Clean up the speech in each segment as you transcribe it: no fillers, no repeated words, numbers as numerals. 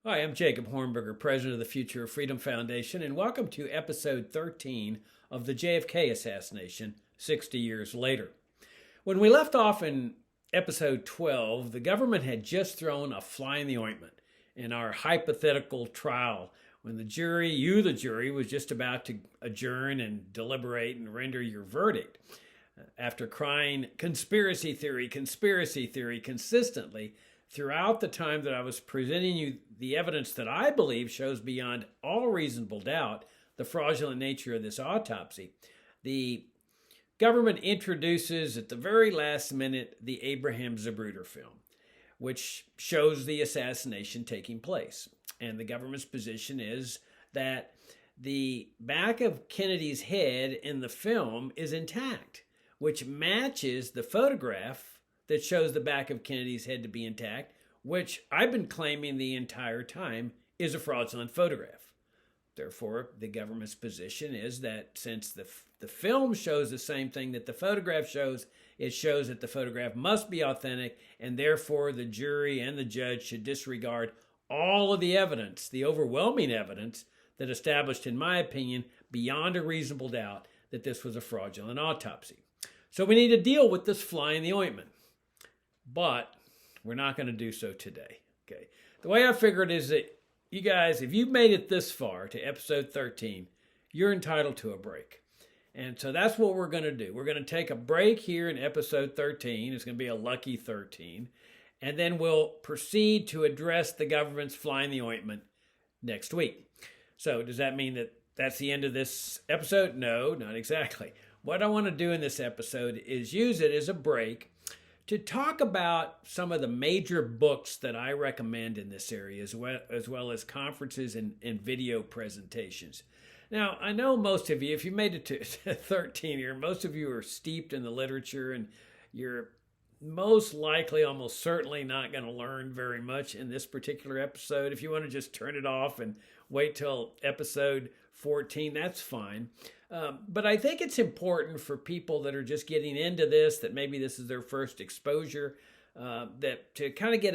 Hi, I'm Jacob Hornberger, President of the Future of Freedom Foundation, and welcome to episode 13 of the JFK Assassination 60 years later. When we left off in episode 12, the government had just thrown a fly in the ointment in our hypothetical trial when the jury, was just about to adjourn and deliberate and render your verdict. After crying conspiracy theory consistently throughout the time that I was presenting you the evidence that I believe shows beyond all reasonable doubt the fraudulent nature of this autopsy, the government introduces at the very last minute the Abraham Zapruder film, which shows the assassination taking place. And the government's position is that the back of Kennedy's head in the film is intact, which matches the photograph that shows the back of Kennedy's head to be intact, which I've been claiming the entire time is a fraudulent photograph. Therefore, the government's position is that since the film shows the same thing that the photograph shows, it shows that the photograph must be authentic, and therefore the jury and the judge should disregard all of the evidence, the overwhelming evidence that established, in my opinion, beyond a reasonable doubt that this was a fraudulent autopsy. So we need to deal with this fly in the ointment. But we're not going to do so today. Okay. The way I figured is that you guys, if you've made it this far to episode 13, you're entitled to a break. And so that's what we're going to do. We're going to take a break here in episode 13. It's going to be a lucky 13. And then we'll proceed to address the government's fly in the ointment next week. So does that mean that that's the end of this episode? No, not exactly. What I want to do in this episode is use it as a break to talk about some of the major books that I recommend in this area, as well as conferences and video presentations. Now, I know most of you, if you made it to 13 here, most of you are steeped in the literature, and you're most likely, almost certainly not going to learn very much in this particular episode. If you want to just turn it off and wait till episode 14, that's fine. But I think it's important for people that are just getting into this, that maybe this is their first exposure, that to kind of get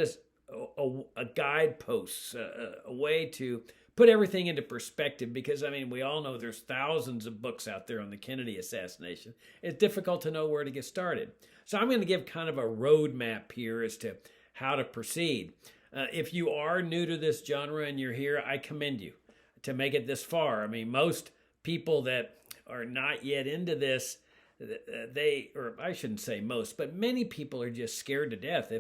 a guidepost, a way to put everything into perspective. Because, I mean, we all know there's thousands of books out there on the Kennedy assassination. It's difficult to know where to get started. So I'm going to give kind of a roadmap here as to how to proceed. If you are new to this genre and you're here, I commend you to make it this far. I mean, most people that are not yet into this, or I shouldn't say most, but many people are just scared to death.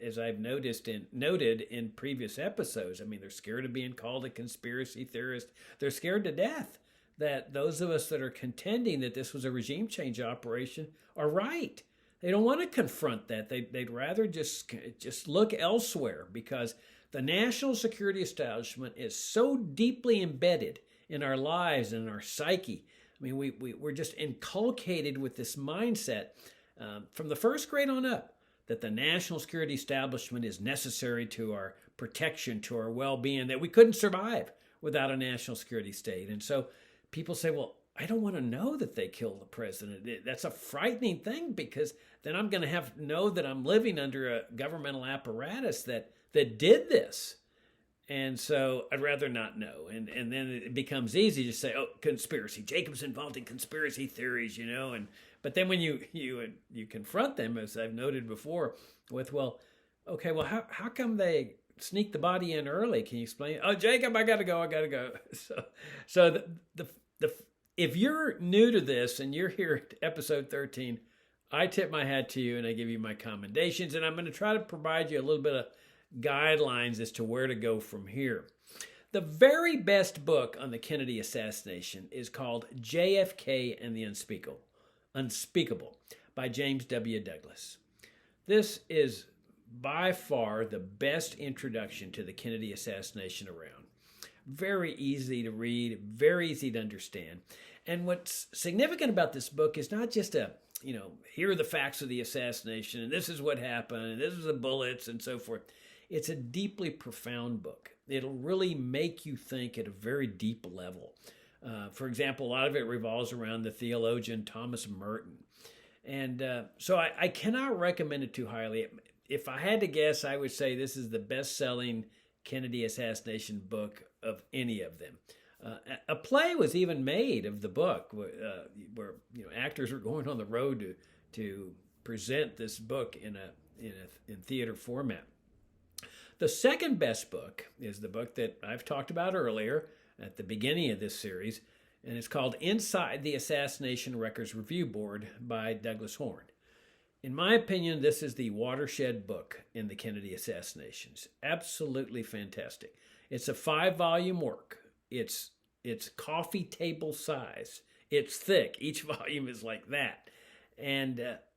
As I've noted in previous episodes, I mean, they're scared of being called a conspiracy theorist. They're scared to death that those of us that are contending that this was a regime change operation are right. They don't want to confront that. They'd rather just look elsewhere, because the national security establishment is so deeply embedded in our lives and in our psyche. I mean, we're just inculcated with this mindset from the first grade on up that the national security establishment is necessary to our protection, to our well-being, that we couldn't survive without a national security state. And so people say, well, I don't want to know that they killed the president. That's a frightening thing, because then I'm going to know that I'm living under a governmental apparatus that did this. And so I'd rather not know. And then it becomes easy to say, oh, conspiracy. Jacob's involved in conspiracy theories, but then when you confront them, as I've noted before, with, well, how come they sneak the body in early? Can you explain? Oh, Jacob, I got to go. So if you're new to this and you're here at episode 13, I tip my hat to you and I give you my commendations. And I'm going to try to provide you a little bit of guidelines as to where to go from here. The very best book on the Kennedy assassination is called JFK and the Unspeakable by James W. Douglas. This is by far the best introduction to the Kennedy assassination around. Very easy to read, very easy to understand. And what's significant about this book is not just here are the facts of the assassination, and this is what happened, and this is the bullets, and so forth. It's a deeply profound book. It'll really make you think at a very deep level. For example, a lot of it revolves around the theologian Thomas Merton. And so I cannot recommend it too highly. If I had to guess, I would say this is the best-selling Kennedy assassination book of any of them. A play was even made of the book where actors were going on the road to present this book in theater format. The second best book is the book that I've talked about earlier at the beginning of this series, and it's called Inside the Assassination Records Review Board by Douglas Horne. In my opinion, this is the watershed book in the Kennedy assassinations. Absolutely fantastic. It's a 5-volume work. It's coffee table size. It's thick. Each volume is like that.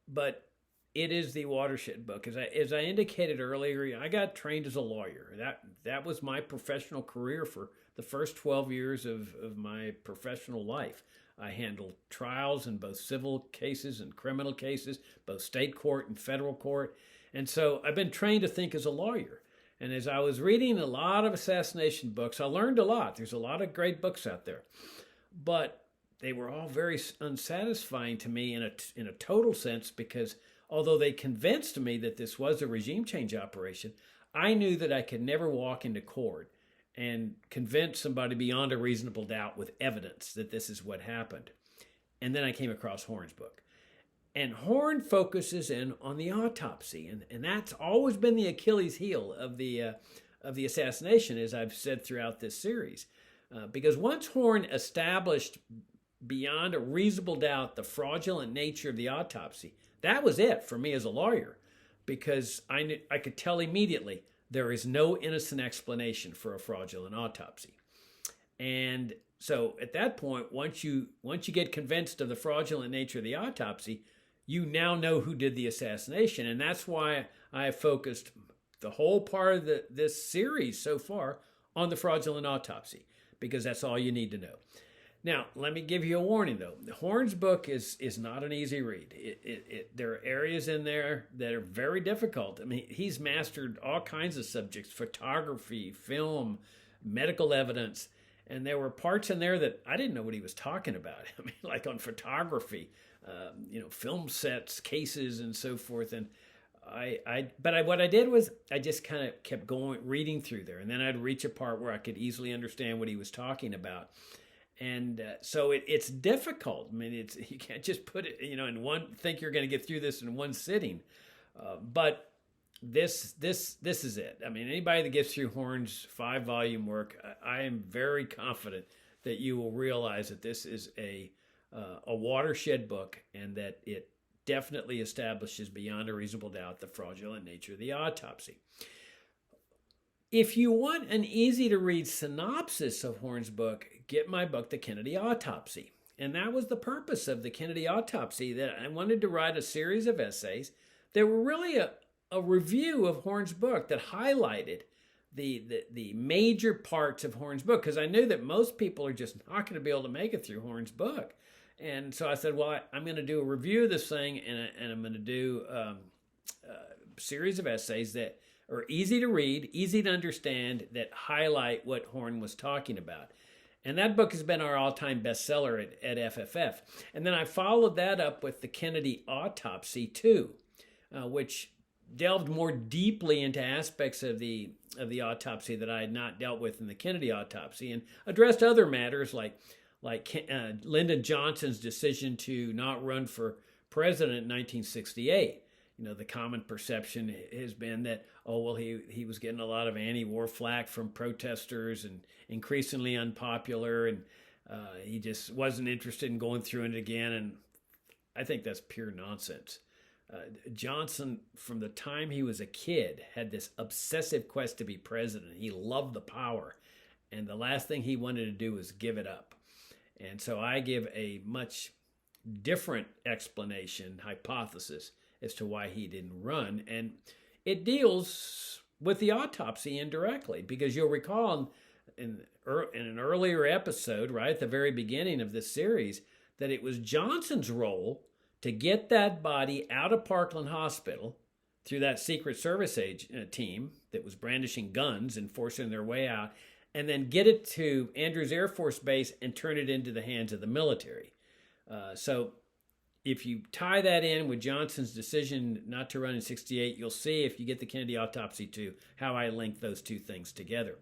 But it is the watershed book. As I indicated earlier, I got trained as a lawyer. That was my professional career for the first 12 years of my professional life. I handled trials in both civil cases and criminal cases, both state court and federal court. And so I've been trained to think as a lawyer. And as I was reading a lot of assassination books, I learned a lot. There's a lot of great books out there. But they were all very unsatisfying to me in a total sense, because although they convinced me that this was a regime change operation, I knew that I could never walk into court and convince somebody beyond a reasonable doubt with evidence that this is what happened. And then I came across Horne's book. And Horne focuses in on the autopsy, and that's always been the Achilles heel of the assassination, as I've said throughout this series. Because once Horne established beyond a reasonable doubt the fraudulent nature of the autopsy, that was it for me as a lawyer, because I could tell immediately there is no innocent explanation for a fraudulent autopsy. And so at that point, once you get convinced of the fraudulent nature of the autopsy, you now know who did the assassination. And that's why I have focused the whole part of this series so far on the fraudulent autopsy, because that's all you need to know. Now, let me give you a warning, though. Horne's book is not an easy read. There are areas in there that are very difficult. I mean, he's mastered all kinds of subjects: photography, film, medical evidence. And there were parts in there that I didn't know what he was talking about. I mean, like on photography, film sets, cases, and so forth. And what I did was I just kind of kept reading through there. And then I'd reach a part where I could easily understand what he was talking about. And so it's difficult. I mean, you can't just put it, think you're going to get through this in one sitting. But this is it. I mean, anybody that gets through Horne's 5-volume work, I am very confident that you will realize that this is a watershed book, and that it definitely establishes beyond a reasonable doubt the fraudulent nature of the autopsy. If you want an easy-to-read synopsis of Horne's book, get my book, The Kennedy Autopsy. And that was the purpose of The Kennedy Autopsy, that I wanted to write a series of essays that were really a review of Horne's book that highlighted the major parts of Horne's book, because I knew that most people are just not going to be able to make it through Horne's book. And so I said, well, I'm going to do a review of this thing, and I'm going to do a series of essays that are easy to read, easy to understand, that highlight what Horne was talking about. And that book has been our all-time bestseller at FFF. And then I followed that up with The Kennedy Autopsy, too, which delved more deeply into aspects of the autopsy that I had not dealt with in The Kennedy Autopsy, and addressed other matters like Lyndon Johnson's decision to not run for president in 1968. The common perception has been that, he was getting a lot of anti-war flack from protesters and increasingly unpopular, and he just wasn't interested in going through it again. And I think that's pure nonsense. Johnson, from the time he was a kid, had this obsessive quest to be president. He loved the power, and the last thing he wanted to do was give it up. And so I give a much different explanation, hypothesis, as to why he didn't run. And it deals with the autopsy indirectly, because you'll recall in an earlier episode, right at the very beginning of this series, that it was Johnson's role to get that body out of Parkland Hospital through that Secret Service team that was brandishing guns and forcing their way out, and then get it to Andrews Air Force Base and turn it into the hands of the military. So if you tie that in with Johnson's decision not to run in 68, you'll see if you get the Kennedy Autopsy too, how I link those two things together.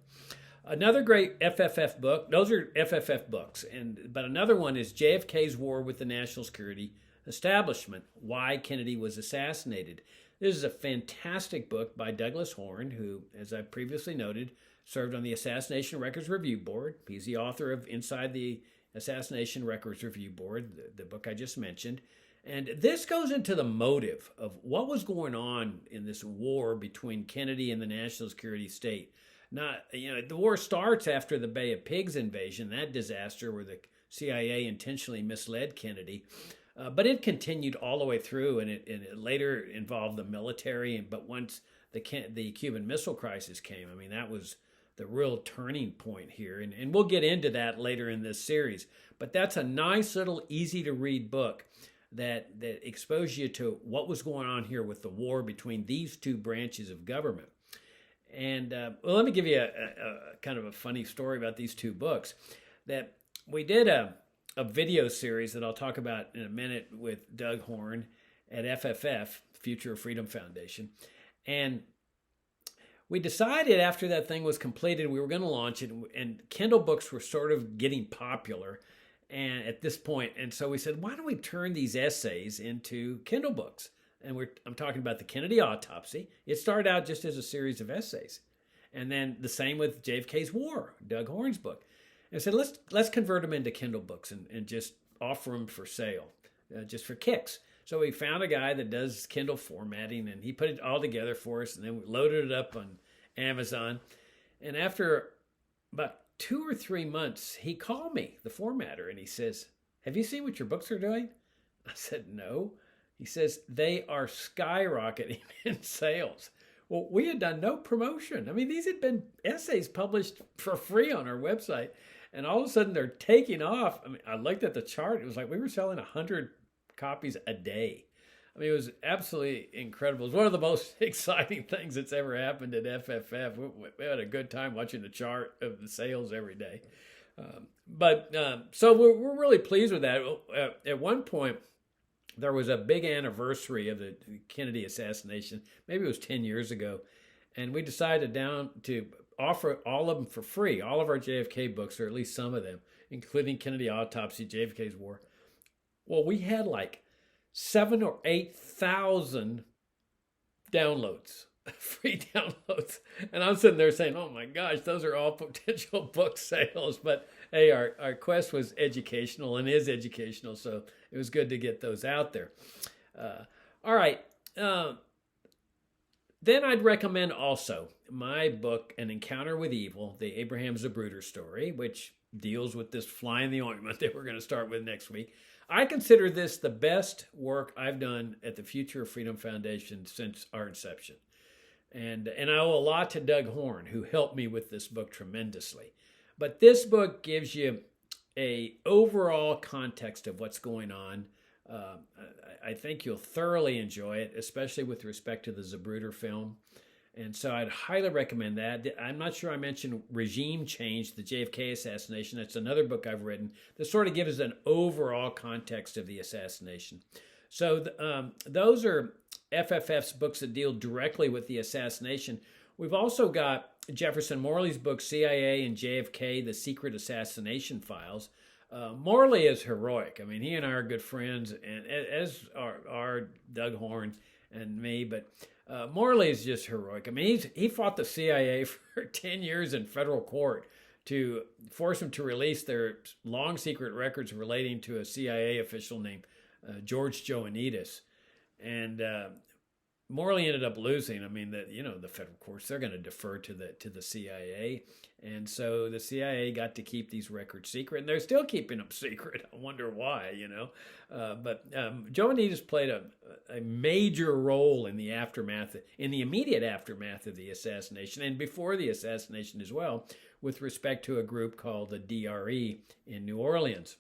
Another great FFF book, those are FFF books, but another one is JFK's War with the National Security Establishment, Why Kennedy Was Assassinated. This is a fantastic book by Douglas Horne, who, as I previously noted, served on the Assassination Records Review Board. He's the author of Inside the Assassination Records Review Board, the book I just mentioned. And this goes into the motive of what was going on in this war between Kennedy and the national security state. The war starts after the Bay of Pigs invasion, that disaster where the CIA intentionally misled Kennedy. But it continued all the way through, and it later involved the military. But once the Cuban Missile Crisis came, I mean, that was the real turning point here. And we'll get into that later in this series. But that's a nice little easy-to-read book that exposed you to what was going on here with the war between these two branches of government. And let me give you a kind of a funny story about these two books. That we did a video series that I'll talk about in a minute with Doug Horne at FFF, Future of Freedom Foundation. And we decided after that thing was completed, we were going to launch it, and Kindle books were sort of getting popular and at this point. And so we said, why don't we turn these essays into Kindle books? And I'm talking about the Kennedy Autopsy. It started out just as a series of essays. And then the same with JFK's War, Doug Horne's book. And I said, let's convert them into Kindle books and just offer them for sale, just for kicks. So we found a guy that does Kindle formatting, and he put it all together for us, and then we loaded it up on Amazon. And after about 2 or 3 months, he called me, the formatter, and he says, have you seen what your books are doing? I said, no. He says, they are skyrocketing in sales. Well, we had done no promotion. I mean, these had been essays published for free on our website, and all of a sudden they're taking off. I mean, I looked at the chart. It was like we were selling 100 copies a day. I mean, it was absolutely incredible. It was one of the most exciting things that's ever happened at FFF. We had a good time watching the chart of the sales every day. So we're really pleased with that. At one point, there was a big anniversary of the Kennedy assassination. Maybe it was 10 years ago. And we decided to offer all of them for free, all of our JFK books, or at least some of them, including Kennedy Autopsy, JFK's War. Well, we had like 7,000 or 8,000 downloads, free downloads. And I'm sitting there saying, oh my gosh, those are all potential book sales. But hey, our quest was educational and is educational, so it was good to get those out there. All right. Then I'd recommend also my book, An Encounter with Evil, the Abraham Zapruder story, which deals with this fly in the ointment that we're going to start with next week. I consider this the best work I've done at the Future of Freedom Foundation since our inception. And I owe a lot to Doug Horne, who helped me with this book tremendously. But this book gives you a overall context of what's going on. I think you'll thoroughly enjoy it, especially with respect to the Zapruder film. And so I'd highly recommend that. I'm not sure I mentioned Regime Change, the JFK assassination. That's another book I've written that sort of gives an overall context of the assassination. So those are FFF's books that deal directly with the assassination. We've also got Jefferson Morley's book, CIA and JFK, The Secret Assassination Files. Morley is heroic. I mean, he and I are good friends, and as are Doug Horne and me, but Morley is just heroic. I mean, he fought the CIA for 10 years in federal court to force them to release their long secret records relating to a CIA official named George Joanides. And Morley ended up losing. I mean, the federal courts, they're going to defer to the CIA. And so the CIA got to keep these records secret, and they're still keeping them secret. I wonder why, But Joanides played a major role in the immediate aftermath of the assassination, and before the assassination as well, with respect to a group called the DRE in New Orleans.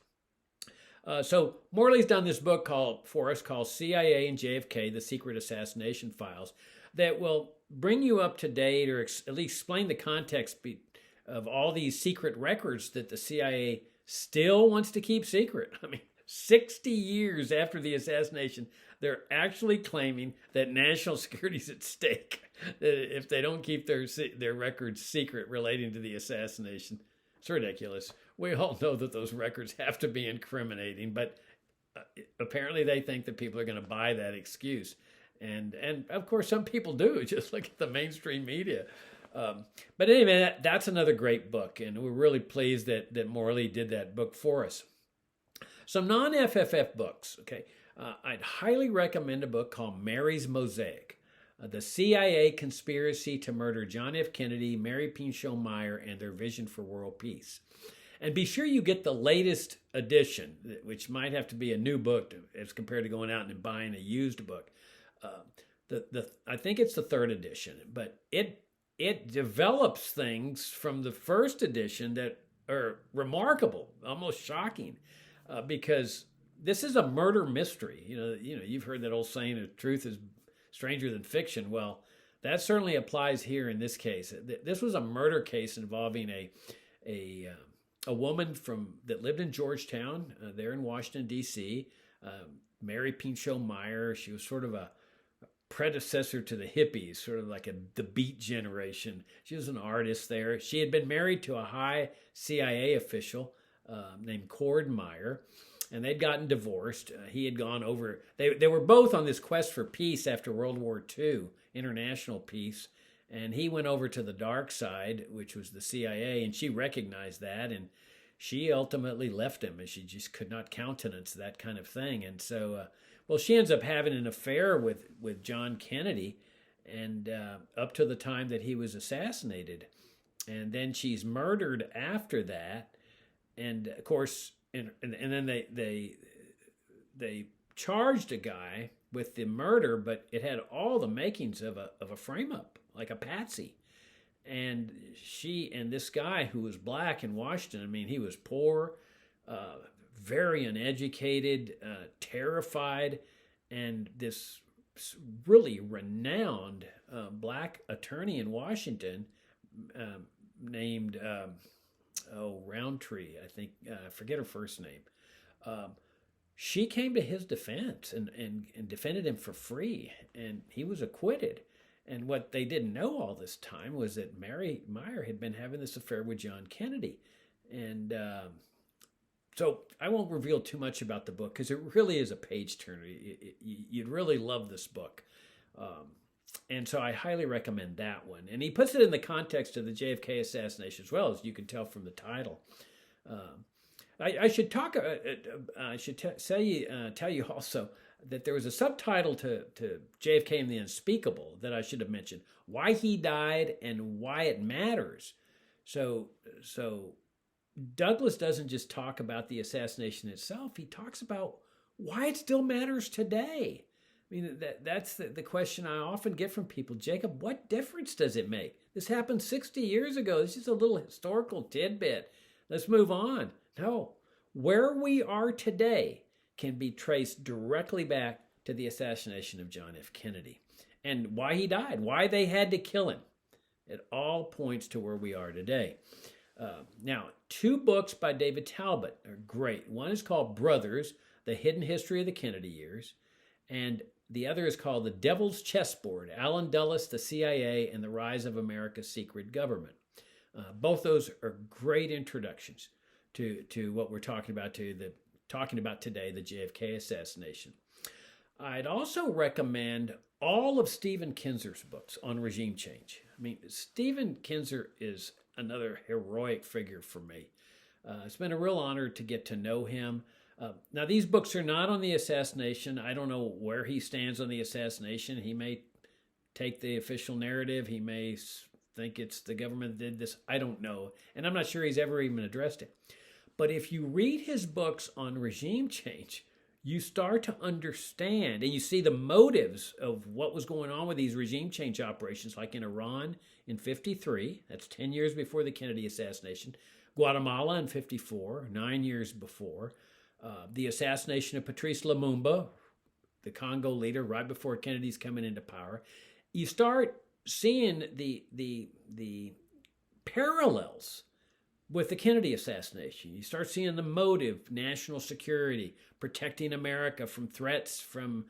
So Morley's done this book for us called CIA and JFK, The Secret Assassination Files, that will bring you up to date, or at least explain the context of all these secret records that the CIA still wants to keep secret. I mean, 60 years after the assassination, they're actually claiming that national security is at stake if they don't keep their records secret relating to the assassination. It's ridiculous. We all know that those records have to be incriminating, but apparently they think that people are going to buy that excuse. And of course, some people do. Just look at the mainstream media. But anyway, that's another great book, and we're really pleased that Morley did that book for us. Some non-FFF books, okay. I'd highly recommend a book called Mary's Mosaic, the CIA Conspiracy to Murder John F. Kennedy, Mary Pinchot Meyer, and Their Vision for World Peace. And be sure you get the latest edition, which might have to be a new book as compared to going out and buying a used book. I think it's the third edition, but it develops things from the first edition that are remarkable, almost shocking, because this is a murder mystery. You've heard that old saying, "The truth is stranger than fiction." Well, that certainly applies here in this case. This was a murder case involving a woman that lived in Georgetown, there in Washington, D.C., Mary Pinchot Meyer. She was sort of a predecessor to the hippies, sort of like the Beat generation. She was an artist there. She had been married to a high CIA official named Cord Meyer, and they'd gotten divorced. He had gone over. They were both on this quest for peace after World War II, international peace, and he went over to the dark side, which was the CIA, and she recognized that, and she ultimately left him, and she just could not countenance that kind of thing. And so, she ends up having an affair with John Kennedy, and up to the time that he was assassinated. And then she's murdered after that. And of course, and then they charged a guy with the murder, but it had all the makings of a frame up, like a patsy. And she and this guy who was black in Washington, I mean, he was poor, very uneducated, terrified, and this really renowned black attorney in Washington named Roundtree, I think, I forget her first name. She came to his defense and defended him for free, and he was acquitted. And what they didn't know all this time was that Mary Meyer had been having this affair with John Kennedy. And so I won't reveal too much about the book because it really is a page turner. You'd really love this book. And so I highly recommend that one. And he puts it in the context of the JFK assassination as well, as you can tell from the title. I should talk. I should tell you also that there was a subtitle to JFK and the Unspeakable that I should have mentioned: Why He Died and Why It Matters. So Douglas doesn't just talk about the assassination itself; he talks about why it still matters today. I mean, that's the question I often get from people. Jacob, what difference does it make? This happened 60 years ago. This is a little historical tidbit. Let's move on. No, where we are today can be traced directly back to the assassination of John F. Kennedy and why he died, why they had to kill him. It all points to where we are today. Now, two books by David Talbot are great. One is called Brothers, The Hidden History of the Kennedy Years, and the other is called The Devil's Chessboard, Allen Dulles, the CIA, and the Rise of America's Secret Government. Both those are great introductions to what we're talking about today, the JFK assassination. I'd also recommend all of Stephen Kinser's books on regime change. I mean, Stephen Kinser is another heroic figure for me. It's been a real honor to get to know him. Now, these books are not on the assassination. I don't know where he stands on the assassination. He may take the official narrative. He may think it's the government that did this. I don't know. And I'm not sure he's ever even addressed it. But if you read his books on regime change, you start to understand and you see the motives of what was going on with these regime change operations, like in Iran in 1953. That's 10 years before the Kennedy assassination. Guatemala in 1954, 9 years before. The assassination of Patrice Lumumba, the Congo leader, right before Kennedy's coming into power. You start seeing the parallels with the Kennedy assassination. You start seeing the motive, national security, protecting America from threats from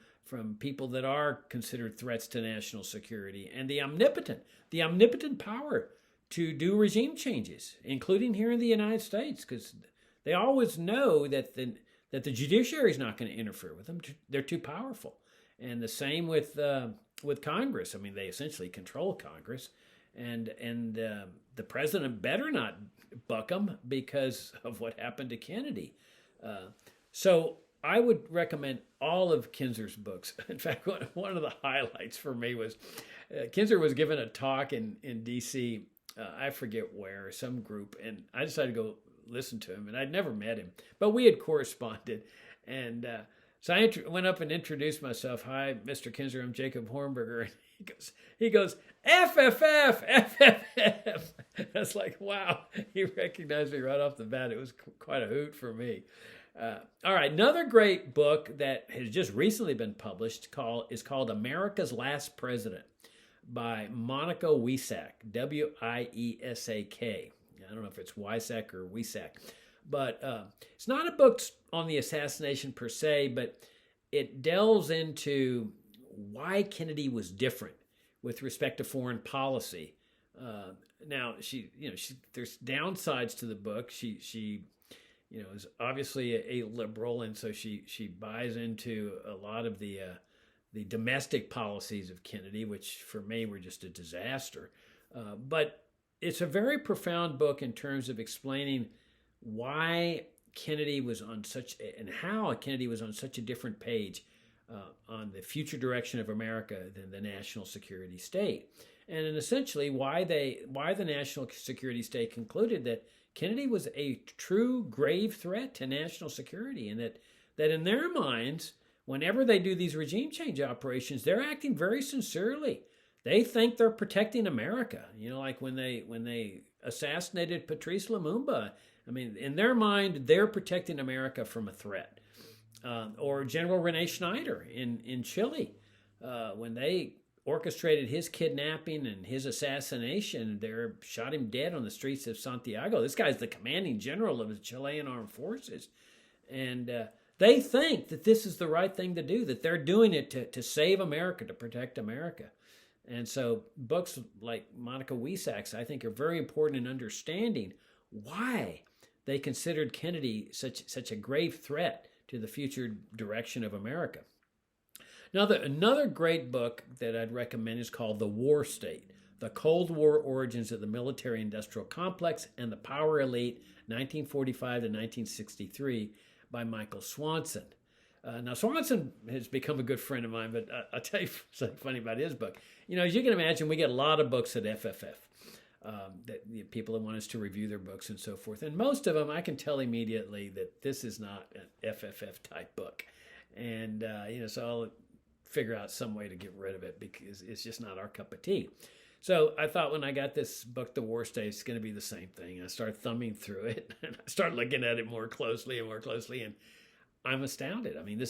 people that are considered threats to national security, and the omnipotent power to do regime changes, including here in the United States, because they always know that the judiciary is not going to interfere with them. They're too powerful. And the same with Congress. I mean, they essentially control Congress, and the president better not buck them because of what happened to Kennedy. So I would recommend all of Kinser's books. In fact, one of the highlights for me was Kinser was given a talk in D.C., I forget where, some group, and I decided to go listen to him, and I'd never met him, but we had corresponded. And so I went up and introduced myself. Hi, Mr. Kinser, I'm Jacob Hornberger. And he goes, FFF, FFF. I was like, wow, he recognized me right off the bat. It was quite a hoot for me. All right, another great book that has just recently been published is called America's Last President by Monica Wiesak, W-I-E-S-A-K. I don't know if it's Wiesak or Wiesak, but it's not a book on the assassination per se, but it delves into why Kennedy was different with respect to foreign policy. Now, there's downsides to the book. She is obviously a liberal, and so she buys into a lot of the domestic policies of Kennedy, which for me were just a disaster. But it's a very profound book in terms of explaining why Kennedy was on how Kennedy was on such a different page on the future direction of America than the national security state, and essentially why the national security state concluded that Kennedy was a true grave threat to national security, and that in their minds, whenever they do these regime change operations, they're acting very sincerely. They think they're protecting America. Like when they assassinated Patrice Lumumba. I mean, in their mind, they're protecting America from a threat. Or General Rene Schneider in Chile, when they orchestrated his kidnapping and his assassination, they shot him dead on the streets of Santiago. This guy's the commanding general of the Chilean armed forces. And they think that this is the right thing to do, that they're doing it to save America, to protect America. And so books like Monica Wiesak's, I think, are very important in understanding why they considered Kennedy such a grave threat to the future direction of America. Now, another great book that I'd recommend is called The War State, The Cold War Origins of the Military-Industrial Complex and the Power Elite, 1945 to 1963, by Michael Swanson. Now, Swanson has become a good friend of mine, but I'll tell you something funny about his book. As you can imagine, we get a lot of books at FFF, people that want us to review their books and so forth. And most of them, I can tell immediately that this is not an FFF type book. And, so I'll figure out some way to get rid of it because it's just not our cup of tea. So I thought when I got this book, The War State, it's going to be the same thing. And I started thumbing through it, and I started looking at it more closely, and I'm astounded. I mean,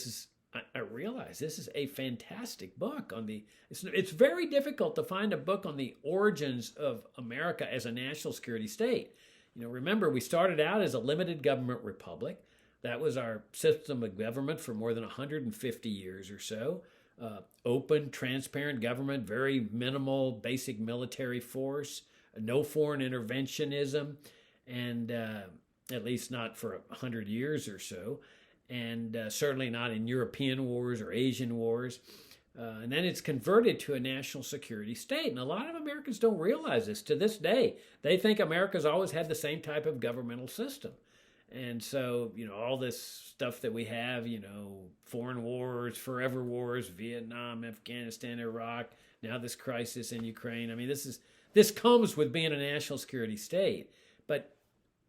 I realize this is a fantastic book it's very difficult to find a book on the origins of America as a national security state. Remember, we started out as a limited government republic. That was our system of government for more than 150 years or so. Open, transparent government, very minimal basic military force, no foreign interventionism, and at least not for 100 years or so. And certainly not in European wars or Asian wars. And then it's converted to a national security state. And a lot of Americans don't realize this to this day. They think America's always had the same type of governmental system. And so, all this stuff that we have, foreign wars, forever wars, Vietnam, Afghanistan, Iraq, now this crisis in Ukraine. I mean, this comes with being a national security state. But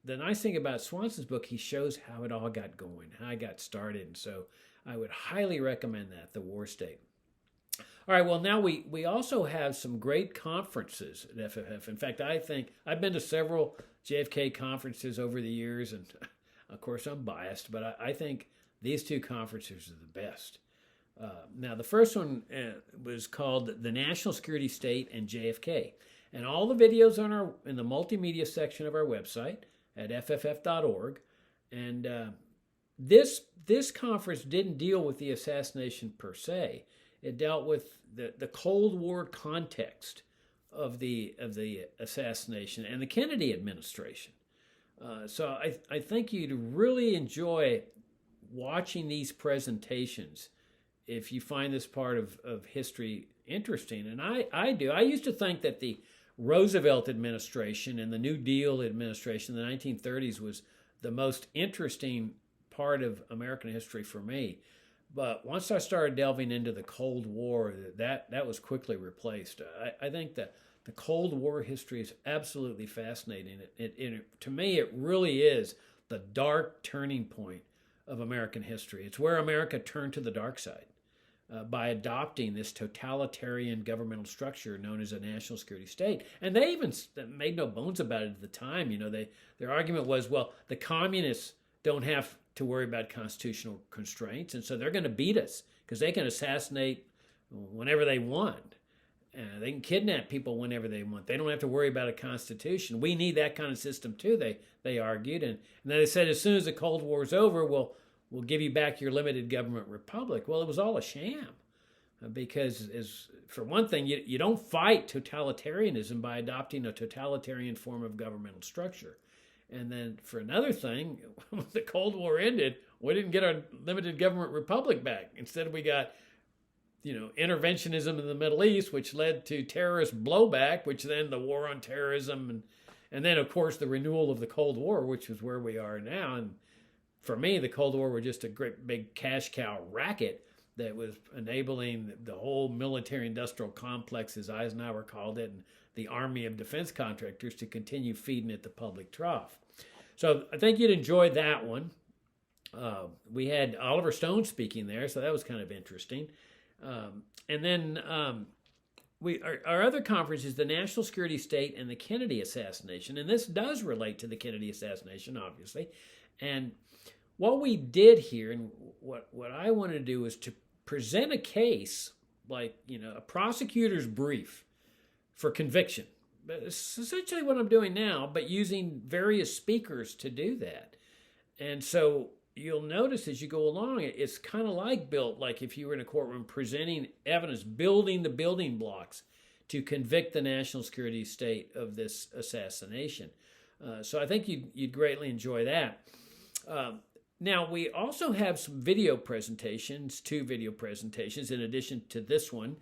the nice thing about Swanson's book, he shows how it all got going, how it got started. And so I would highly recommend that, The War State. All right, well, now we also have some great conferences at FFF. In fact, I think I've been to several JFK conferences over the years, and of course I'm biased, but I think these two conferences are the best. Now, the first one was called The National Security State and JFK. And all the videos in the multimedia section of our website. at fff.org. And this conference didn't deal with the assassination per se. It dealt with the Cold War context of the assassination and the Kennedy administration. So I think you'd really enjoy watching these presentations if you find this part of history interesting. And I do. I used to think that the Roosevelt administration and the New Deal administration in the 1930s was the most interesting part of American history for me. But once I started delving into the Cold War, that was quickly replaced. I think that the Cold War history is absolutely fascinating. To me, it really is the dark turning point of American history. It's where America turned to the dark side by adopting this totalitarian governmental structure known as a national security state. And they even made no bones about it at the time. You know, their argument was, well, the communists don't have to worry about constitutional constraints, and so they're going to beat us because they can assassinate whenever they want. They can kidnap people whenever they want. They don't have to worry about a constitution. We need that kind of system too, they argued. And then they said, as soon as the Cold War is over, we'll give you back your limited government republic. Well, it was all a sham because, for one thing, you don't fight totalitarianism by adopting a totalitarian form of governmental structure. And then for another thing, when the Cold War ended, we didn't get our limited government republic back. Instead, we got, interventionism in the Middle East, which led to terrorist blowback, which then the war on terrorism, and then, of course, the renewal of the Cold War, which is where we are now. And for me, the Cold War was just a great big cash cow racket that was enabling the whole military-industrial complex, as Eisenhower called it, and the army of defense contractors to continue feeding it the public trough. So I think you'd enjoy that one. We had Oliver Stone speaking there, so that was kind of interesting. And then our other conference is the National Security State and the Kennedy Assassination. And this does relate to the Kennedy assassination, obviously. And what we did here, and what I wanted to do, was to present a case, like, a prosecutor's brief for conviction. But it's essentially what I'm doing now, but using various speakers to do that. And so you'll notice as you go along, it's kind of like if you were in a courtroom presenting evidence, building the building blocks to convict the national security state of this assassination. So I think you'd greatly enjoy that. Now, we also have some video presentations, 2 video presentations in addition to this one.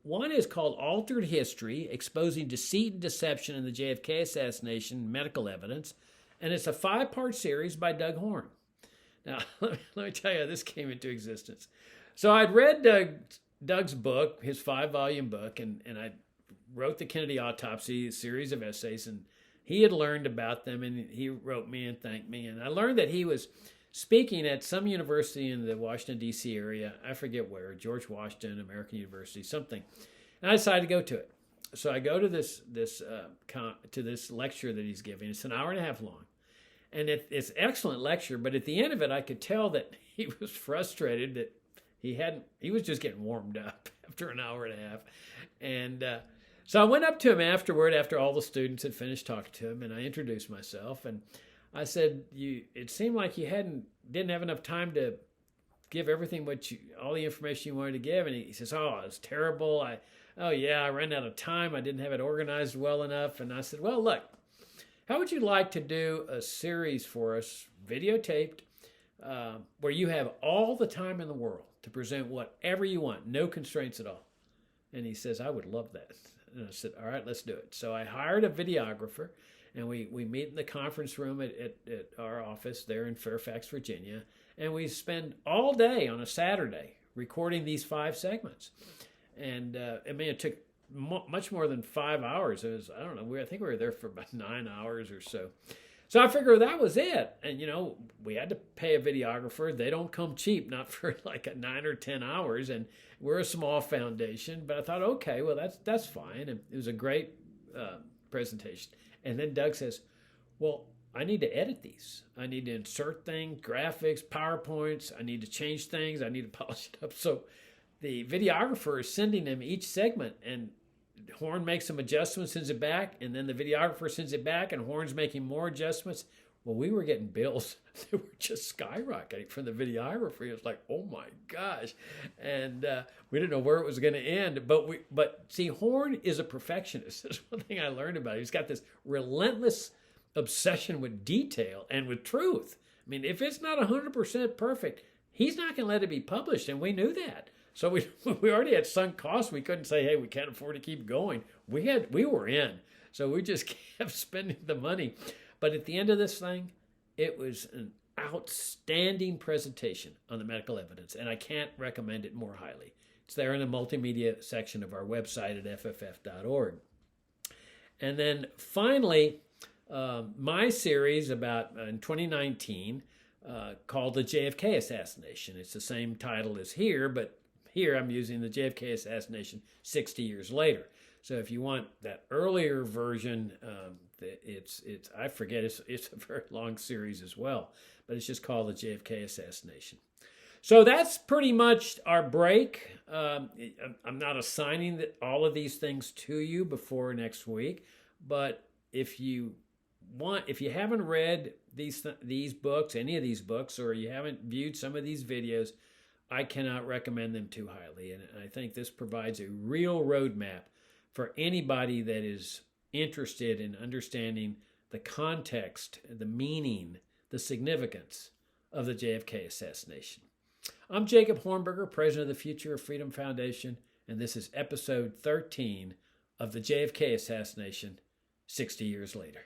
One is called Altered History, Exposing Deceit and Deception in the JFK Assassination, Medical Evidence. And it's a 5-part series by Doug Horn. Now, let me tell you how this came into existence. So I'd read Doug's book, his 5-volume book, and I wrote the Kennedy Autopsy, a series of essays, and he had learned about them, and he wrote me and thanked me. And I learned that he was speaking at some university in the Washington, D.C. area. I forget where, George Washington, American University, something. And I decided to go to it. So I go to this lecture that he's giving. It's an hour and a half long. And it's an excellent lecture, but at the end of it, I could tell that he was frustrated that he was just getting warmed up after an hour and a half. And so I went up to him afterward, after all the students had finished talking to him, and I introduced myself. And I said, it seemed like you didn't have enough time to give everything all the information you wanted to give. And he says, oh, it was terrible. I ran out of time. I didn't have it organized well enough. And I said, well, look, how would you like to do a series for us, videotaped, where you have all the time in the world to present whatever you want, no constraints at all? And he says, I would love that. And I said, all right, let's do it. So I hired a videographer, and we meet in the conference room at our office there in Fairfax, Virginia, and we spend all day on a Saturday recording these 5 segments. And it took much more than 5 hours. It was, I don't know, I think we were there for about 9 hours or so. So I figured that was it. And, we had to pay a videographer. They don't come cheap, not for like 9 or 10 hours. And we're a small foundation. But I thought, okay, well, that's fine. And it was a great presentation. And then Doug says, well, I need to edit these. I need to insert things, graphics, PowerPoints. I need to change things. I need to polish it up. So the videographer is sending him each segment, and Horn makes some adjustments, sends it back, and then the videographer sends it back, and Horn's making more adjustments. Well, we were getting bills that were just skyrocketing from the videographer. It was like, oh my gosh. And we didn't know where it was going to end. But see, Horn is a perfectionist. That's one thing I learned about him. He's got this relentless obsession with detail and with truth. I mean, if it's not 100% perfect, he's not going to let it be published, and we knew that. So we already had sunk costs. We couldn't say, hey, we can't afford to keep going. We were in. So we just kept spending the money. But at the end of this thing, it was an outstanding presentation on the medical evidence, and I can't recommend it more highly. It's there in the multimedia section of our website at fff.org. And then finally, my series about in 2019 called the JFK Assassination. It's the same title as here, but here I'm using the JFK Assassination 60 years later. So if you want that earlier version, I forget, it's a very long series as well, but it's just called the JFK Assassination. So that's pretty much our break. I'm not assigning all of these things to you before next week, but if you haven't read these books, any of these books, or you haven't viewed some of these videos, I cannot recommend them too highly. And I think this provides a real roadmap for anybody that is interested in understanding the context, the meaning, the significance of the JFK assassination. I'm Jacob Hornberger, president of the Future of Freedom Foundation, and this is episode 13 of the JFK assassination 60 years later.